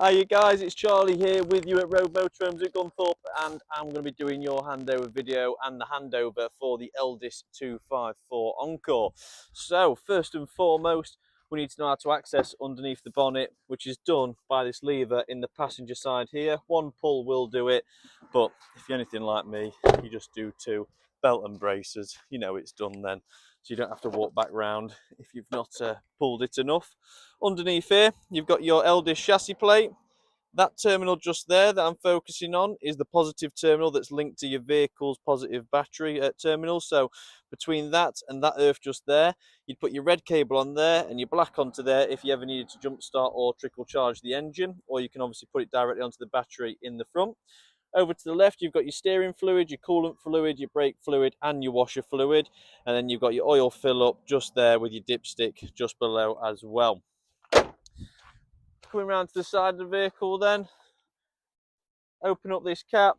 Hi you guys, it's Charlie here with you at Rove Motorhomes at Gunthorpe, and I'm going to be doing your handover video and the handover for the Elddis 254 Encore. So first and foremost, we need to know how to access underneath the bonnet, which is done by this lever in the passenger side here. One pull will do it, but if you're anything like me, you just do two. Belt and braces, you know it's done then, so you don't have to walk back round if you've not pulled it enough. Underneath here you've got your Elddis chassis plate. That terminal just there that I'm focusing on is the positive terminal that's linked to your vehicle's positive battery terminal. So between that and that earth just there, you'd put your red cable on there and your black onto there if you ever needed to jump start or trickle charge the engine, or you can obviously put it directly onto the battery in the front. Over to the left, you've got your steering fluid, your coolant fluid, your brake fluid, and your washer fluid. And then you've got your oil fill up just there with your dipstick just below as well. Coming around to the side of the vehicle then, open up this cap,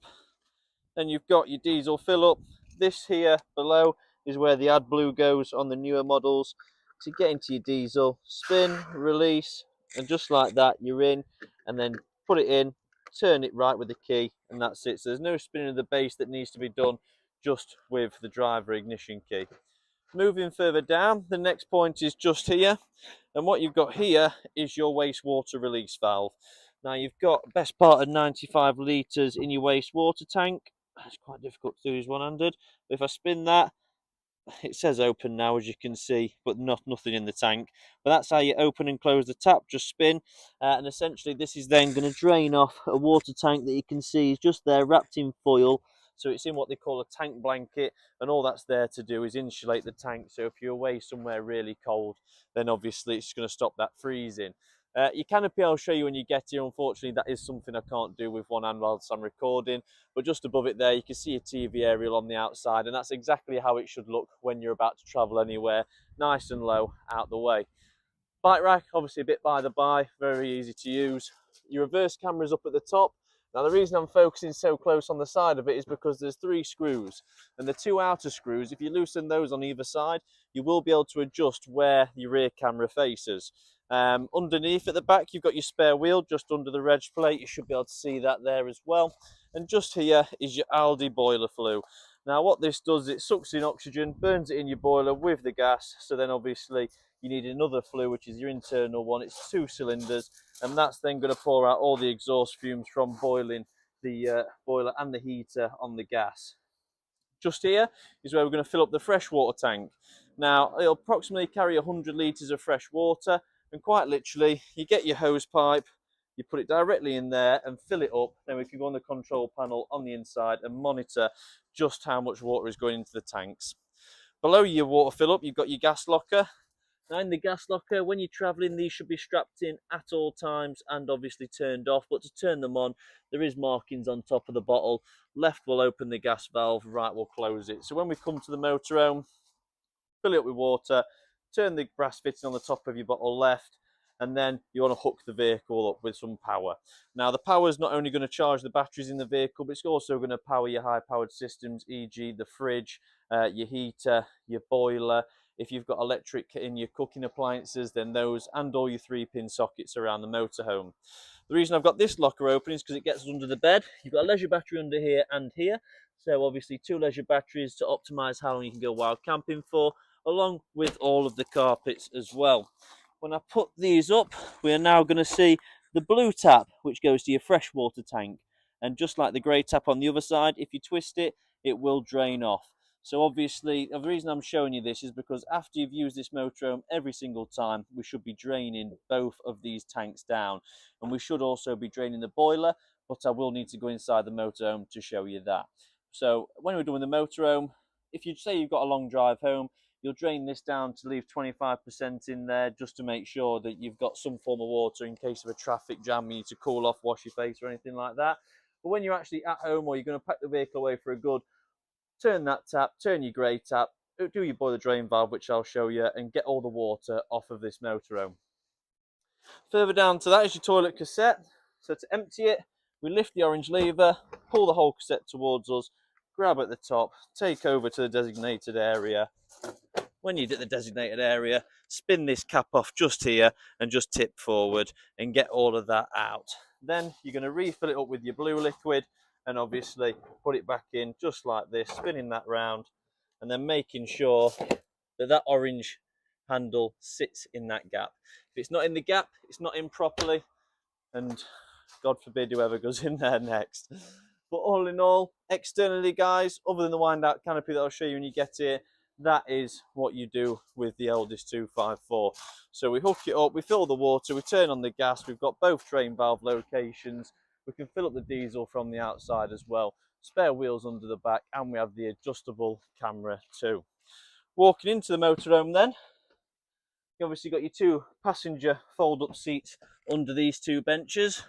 and you've got your diesel fill up. This here below is where the AdBlue goes on the newer models. To get into your diesel, spin, release, and just like that, you're in, and then put it in, turn it right with the key, and that's it. So there's no spinning of the base that needs to be done, just with the driver ignition key. Moving further down, the next point is just here, and what you've got here is your wastewater release valve. Now you've got best part of 95 litres in your wastewater tank. It's quite difficult to do this one-handed, but if I spin that, it says open now, as you can see, but nothing in the tank. But that's how you open and close the tap. Just spin, and essentially this is then going to drain off a water tank that you can see is just there wrapped in foil. So it's in what they call a tank blanket, and all that's there to do is insulate the tank. So if you're away somewhere really cold, then obviously it's going to stop that freezing. Your canopy I'll show you when you get here. Unfortunately, that is something I can't do with one hand whilst I'm recording. But just above it there, you can see a TV aerial on the outside, and that's exactly how it should look when you're about to travel anywhere. Nice and low, out the way. Bike rack, obviously a bit by the by, very easy to use. Your reverse camera's up at the top. Now the reason I'm focusing so close on the side of it is because there's 3 screws, and the 2 outer screws, if you loosen those on either side, you will be able to adjust where your rear camera faces. Underneath at the back, you've got your spare wheel just under the reg plate. You should be able to see that there as well. And just here is your Aldi boiler flue. Now what this does, it sucks in oxygen, burns it in your boiler with the gas. So then obviously you need another flue, which is your internal one. It's 2 cylinders, and that's then going to pour out all the exhaust fumes from boiling the boiler and the heater on the gas. Just here is where we're going to fill up the freshwater tank. Now it'll approximately carry 100 litres of fresh water, and quite literally you get your hose pipe, you put it directly in there and fill it up. Then we can go on the control panel on the inside and monitor just how much water is going into the tanks. Below your water fill up, you've got your gas locker. Now in the gas locker, when you're travelling, these should be strapped in at all times and obviously turned off. But to turn them on, there is markings on top of the bottle. Left will open the gas valve, right will close it. So when we come to the motorhome, fill it up with water, turn the brass fitting on the top of your bottle left, and then you want to hook the vehicle up with some power. Now the power is not only going to charge the batteries in the vehicle, but it's also going to power your high-powered systems, e.g. the fridge, your heater, your boiler. If you've got electric in your cooking appliances, then those, and all your 3-pin sockets around the motorhome. The reason I've got this locker open is because it gets us under the bed. You've got a leisure battery under here and here. So obviously 2 leisure batteries to optimise how long you can go wild camping for, along with all of the carpets as well. When I put these up, we are now going to see the blue tap, which goes to your freshwater tank. And just like the grey tap on the other side, if you twist it, it will drain off. So obviously, the reason I'm showing you this is because after you've used this motorhome every single time, we should be draining both of these tanks down. And we should also be draining the boiler, but I will need to go inside the motorhome to show you that. So when we're doing the motorhome, if you say you've got a long drive home, you'll drain this down to leave 25% in there just to make sure that you've got some form of water in case of a traffic jam, you need to cool off, wash your face or anything like that. But when you're actually at home or you're going to pack the vehicle away for a good, turn that tap, turn your grey tap, do your boiler drain valve, which I'll show you, and get all the water off of this motorhome. Further down to that is your toilet cassette. So to empty it, we lift the orange lever, pull the whole cassette towards us, grab at the top, take over to the designated area. When you get the designated area, spin this cap off just here and just tip forward and get all of that out. Then you're going to refill it up with your blue liquid and obviously put it back in just like this, spinning that round, and then making sure that that orange handle sits in that gap. If it's not in the gap, it's not in properly, and God forbid whoever goes in there next. But all in all, externally, guys, other than the wind out canopy that I'll show you when you get here, that is what you do with the Elddis 254. So we hook it up, we fill the water, we turn on the gas, we've got both drain valve locations, we can fill up the diesel from the outside as well, spare wheels under the back, and we have the adjustable camera too. Walking into the motorhome then, you obviously got your two passenger fold-up seats under these two benches.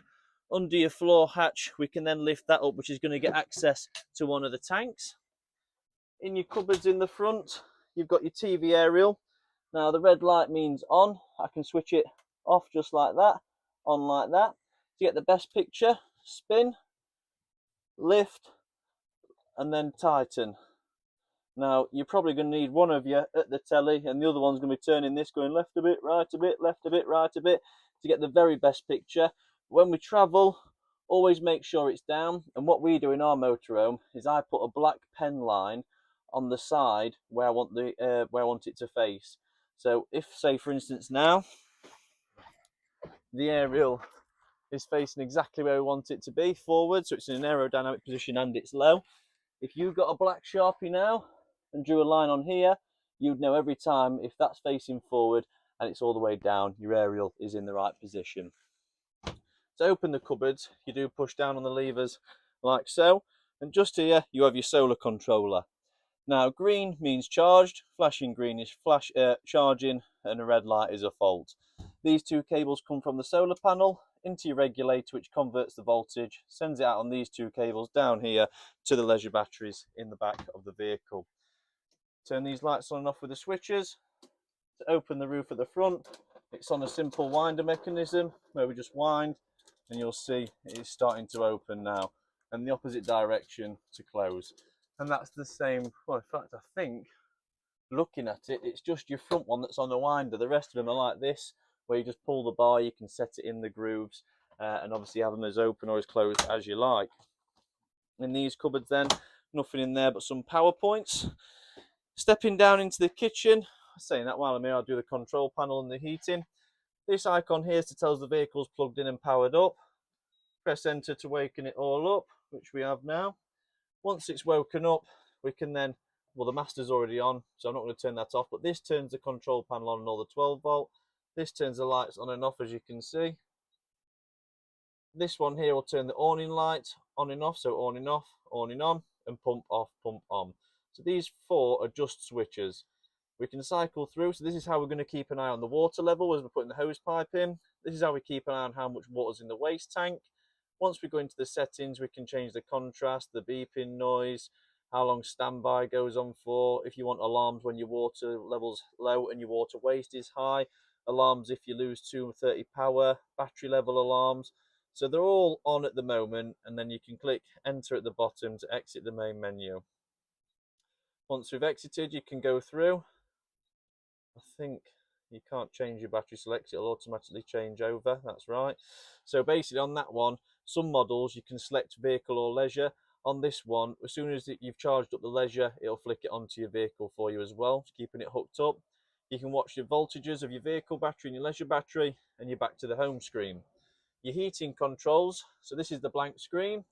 Under your floor hatch, we can then lift that up, which is going to get access to one of the tanks. In your cupboards in the front, you've got your TV aerial. Now the red light means on. I can switch it off just like that, on like that. To get the best picture, spin, lift, and then tighten. Now, you're probably going to need one of you at the telly, and the other one's going to be turning this, going left a bit, right a bit, left a bit, right a bit, to get the very best picture. When we travel, always make sure it's down. And what we do in our motorhome is I put a black pen line on the side where I want it to face. So if, say for instance now, the aerial is facing exactly where we want it to be, forward, so it's in an aerodynamic position and it's low. If you've got a black Sharpie now and drew a line on here, you'd know every time if that's facing forward and it's all the way down, your aerial is in the right position. To open the cupboards, you do push down on the levers like so, and just here you have your solar controller. Now green means charged, flashing green is charging, and a red light is a fault. These two cables come from the solar panel into your regulator, which converts the voltage, sends it out on these two cables down here to the leisure batteries in the back of the vehicle. Turn these lights on and off with the switches. To open the roof at the front, it's on a simple winder mechanism where we just wind, and you'll see it is starting to open now, and the opposite direction to close. And that's the same, well in fact I think, looking at it, it's just your front one that's on the winder. The rest of them are like this, where you just pull the bar, you can set it in the grooves, and obviously have them as open or as closed as you like. In these cupboards then, nothing in there but some power points. Stepping down into the kitchen, saying that while I'm here, I'll do the control panel and the heating. This icon here is to tell us the vehicle's plugged in and powered up. Press enter to waken it all up, which we have now. Once it's woken up, we can then, well the master's already on, so I'm not going to turn that off, but this turns the control panel on another 12 volt. This turns the lights on and off, as you can see. This one here will turn the awning light on and off, so awning off, awning on, and pump off, pump on. So these four are just switches. We can cycle through, so this is how we're going to keep an eye on the water level as we're putting the hose pipe in. This is how we keep an eye on how much water's in the waste tank. Once we go into the settings, we can change the contrast, the beeping noise, how long standby goes on for, if you want alarms when your water level's low and your water waste is high, alarms if you lose 230 power, battery level alarms. So they're all on at the moment, and then you can click enter at the bottom to exit the main menu. Once we've exited, you can go through. I think you can't change your battery select, it'll automatically change over, that's right. So basically on that one, some models you can select vehicle or leisure. On this one, as soon as you've charged up the leisure, it'll flick it onto your vehicle for you as well, keeping it hooked up. You can watch your voltages of your vehicle battery and your leisure battery, and you're back to the home screen. Your heating controls, so this is the blank screen.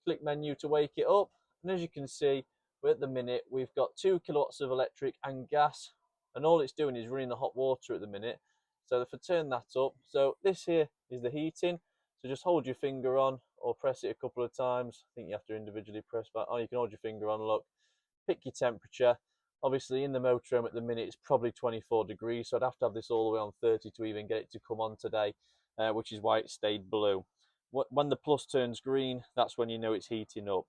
Click menu to wake it up, and as you can see, at the minute we've got 2 kilowatts of electric and gas, and all it's doing is running the hot water at the minute. So if I turn that up, so this here is the heating, so just hold your finger on or press it a couple of times. I think you have to individually press that. Oh, you can hold your finger on, look, pick your temperature. Obviously in the motorhome at the minute it's probably 24 degrees, so I'd have to have this all the way on 30 to even get it to come on today, which is why it stayed blue. When the plus turns green, that's when you know it's heating up.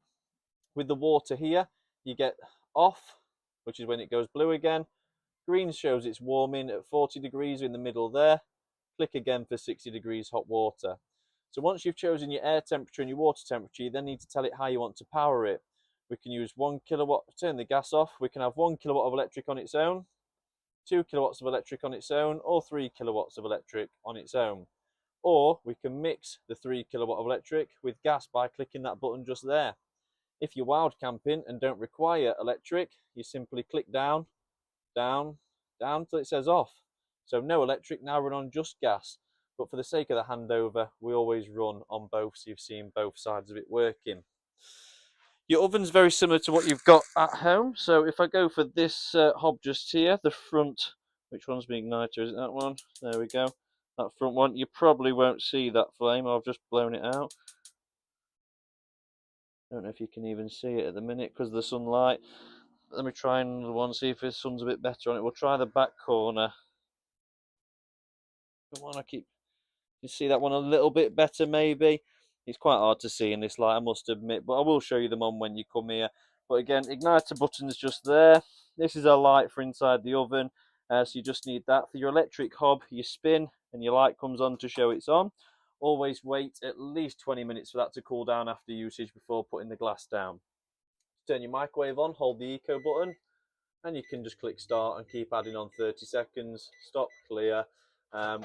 With the water here, you get off, which is when it goes blue again. Green shows it's warming at 40 degrees in the middle there. Click again for 60 degrees hot water. So once you've chosen your air temperature and your water temperature, you then need to tell it how you want to power it. We can use 1 kilowatt, turn the gas off. We can have 1 kilowatt of electric on its own, 2 kilowatts of electric on its own, or 3 kilowatts of electric on its own. or we can mix the 3 kilowatt of electric with gas by clicking that button just there. If you're wild camping and don't require electric, you simply click down, down, down till it says off. So no electric, now run on just gas. But for the sake of the handover, we always run on both, so you've seen both sides of it working. Your oven's very similar to what you've got at home. So if I go for this hob just here, the front, which one's the igniter? Is it that one? There we go. That front one, you probably won't see that flame. I've just blown it out. I don't know if you can even see it at the minute because of the sunlight. Let me try another one, see if the sun's a bit better on it. We'll try the back corner. Come on, you see that one a little bit better maybe. It's quite hard to see in this light, I must admit, but I will show you them on when you come here. But again, igniter button's just there. This is a light for inside the oven, so you just need that. For your electric hob, you spin and your light comes on to show it's on. Always wait at least 20 minutes for that to cool down after usage before putting the glass down. Turn your microwave on, hold the eco button, and you can just click start and keep adding on 30 seconds. Stop, clear.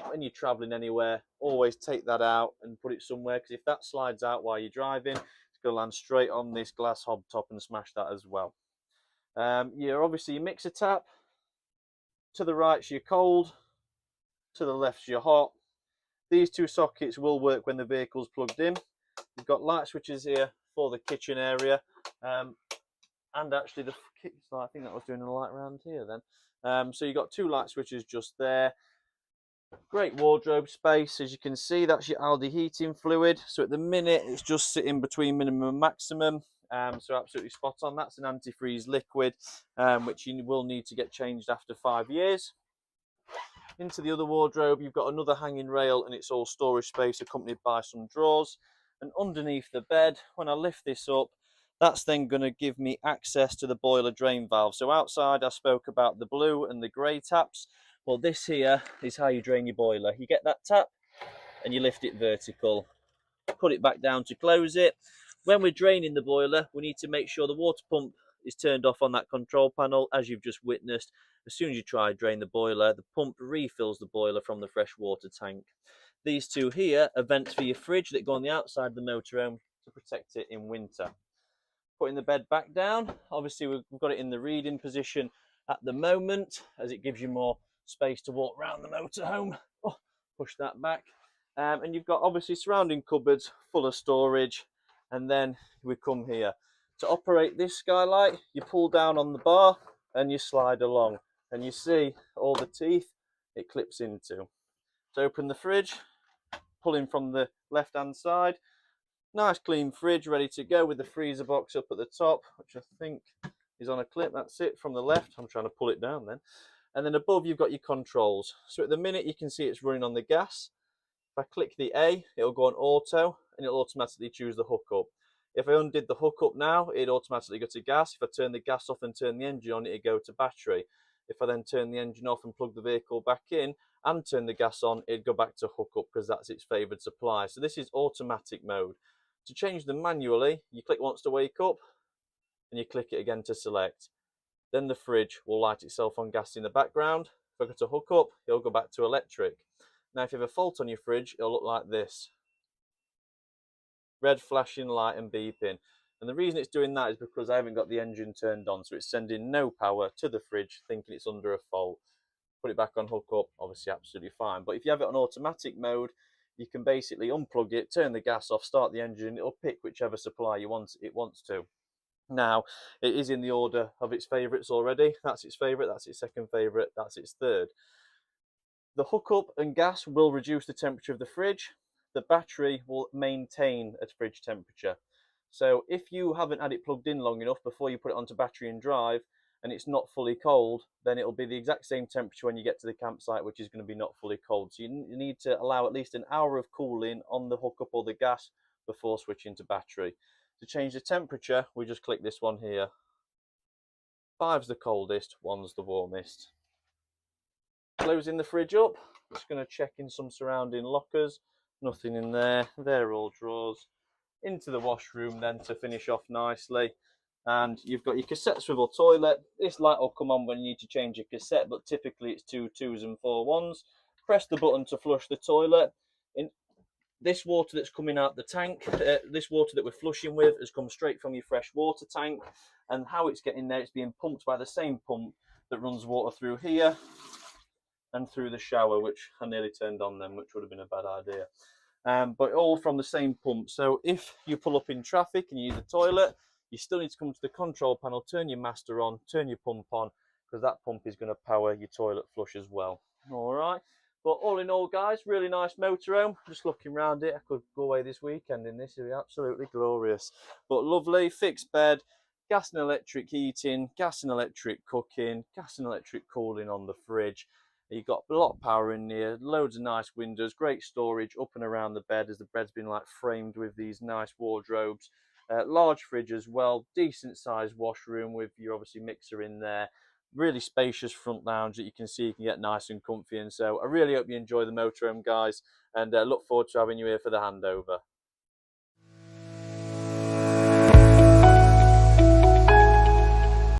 When you're traveling anywhere, always take that out and put it somewhere, because if that slides out while you're driving, it's going to land straight on this glass hob top and smash that as well. Obviously your mixer tap. To the right's your cold, to the left's your hot. These two sockets will work when the vehicle's plugged in. You've got light switches here for the kitchen area, and actually I think that was doing a light around here then. So you've got 2 light switches just there. Great wardrobe space, as you can see. That's your Aldi heating fluid. So at the minute it's just sitting between minimum and maximum. So absolutely spot on. That's an antifreeze liquid, which you will need to get changed after 5 years. Into the other wardrobe, you've got another hanging rail, and it's all storage space accompanied by some drawers. And underneath the bed, when I lift this up, that's then going to give me access to the boiler drain valve. So outside I spoke about the blue and the grey taps. Well, this here is how you drain your boiler. You get that tap and you lift it vertical. Put it back down to close it. When we're draining the boiler, we need to make sure the water pump is turned off on that control panel, as you've just witnessed. As soon as you try to drain the boiler, the pump refills the boiler from the fresh water tank. These two here are vents for your fridge that go on the outside of the motorhome to protect it in winter. Putting the bed back down, obviously we've got it in the reading position at the moment, as it gives you more space to walk around the motorhome. Oh, push that back. And you've got obviously surrounding cupboards full of storage. And then we come here. To operate this skylight, you pull down on the bar and you slide along. And you see all the teeth it clips into. To open the fridge, pulling from the left-hand side. Nice clean fridge ready to go with the freezer box up at the top, which I think is on a clip. That's it from the left. I'm trying to pull it down then. And then above you've got your controls. So at the minute you can see it's running on the gas. If I click the A, it'll go on auto and it'll automatically choose the hookup. If I undid the hookup now, it'd automatically go to gas. If I turn the gas off and turn the engine on, it'd go to battery. If I then turn the engine off and plug the vehicle back in and turn the gas on, it'd go back to hookup because that's its favoured supply. So this is automatic mode. To change them manually, you click once to wake up and you click it again to select. Then the fridge will light itself on gas in the background. If I go to hook up, it'll go back to electric. Now if you have a fault on your fridge, it'll look like this. Red flashing light and beeping. And the reason it's doing that is because I haven't got the engine turned on, so it's sending no power to the fridge thinking it's under a fault. Put it back on hook up, obviously absolutely fine. But if you have it on automatic mode, you can basically unplug it, turn the gas off, start the engine, it'll pick whichever supply it wants to. Now, it is in the order of its favourites already. That's its favourite, that's its second favourite, that's its third. The hookup and gas will reduce the temperature of the fridge. The battery will maintain at fridge temperature. So if you haven't had it plugged in long enough before you put it onto battery and drive, and it's not fully cold, then it'll be the exact same temperature when you get to the campsite, which is going to be not fully cold. So you need to allow at least an hour of cooling on the hookup or the gas before switching to battery. To change the temperature, we just click this one here. 5's the coldest, 1's the warmest. Closing the fridge up, just going to check in some surrounding lockers. Nothing in there, they're all drawers. Into the washroom then to finish off nicely. And you've got your cassette swivel toilet. This light will come on when you need to change your cassette, but typically it's 2 2s and 4 1s. Press the button to flush the toilet. This water that's coming out the tank, this water that we're flushing with, has come straight from your fresh water tank. And how it's getting there, it's being pumped by the same pump that runs water through here and through the shower, which I nearly turned on then, which would have been a bad idea. But all from the same pump. So if you pull up in traffic and you use the toilet, you still need to come to the control panel, turn your master on, turn your pump on, because that pump is going to power your toilet flush as well. All right. But all in all, guys, really nice motorhome. Just looking around it, I could go away this weekend in this. It'd be absolutely glorious. But lovely, fixed bed, gas and electric heating, gas and electric cooking, gas and electric cooling on the fridge. You've got a lot of power in here, loads of nice windows, great storage up and around the bed, as the bed's been like framed with these nice wardrobes. Large fridge as well, decent sized washroom with your obviously mixer in there. Really spacious front lounge that you can see you can get nice and comfy in. So I really hope you enjoy the motorhome, guys, and look forward to having you here for the handover.